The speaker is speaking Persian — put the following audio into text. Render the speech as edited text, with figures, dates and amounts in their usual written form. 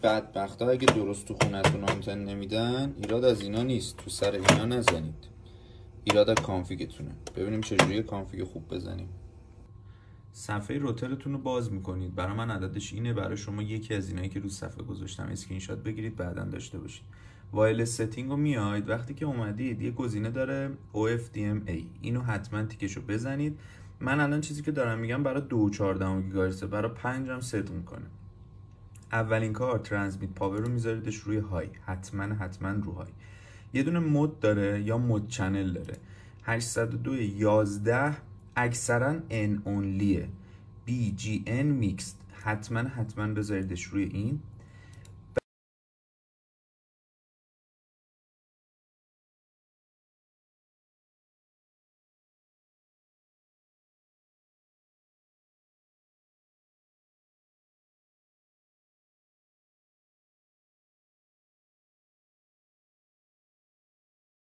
بدبختا اگه درست تو خونتون آنتن نمیدن، ایراد از اینا نیست، تو سر اینا نزنید، ایراد از کانفیگتونه. ببینیم چجوری کانفیگ خوب بزنیم. صفحه روترتون رو باز میکنید. برای من عددش اینه، برای شما یکی از اینایی که رو صفحه گذاشتم اسکرین شات بگیرید بعداً داشته باشید. وایرلس ستینگ رو میاید، وقتی که اومدید یه گزینه داره OFDMA، اینو حتما تیکشو بزنید. من الان چیزی که دارم میگم برای 2.14 گیگاهرتز، برای 5 هم ست میکنه. اولین کار ترانسمیت پاور رو میذاریدش روی های، حتما رو های. یه دونه مود داره یا مود چنل داره 802.11، اکثرا ان اونلیه، BGN میکست، حتما بذاریدش روی این.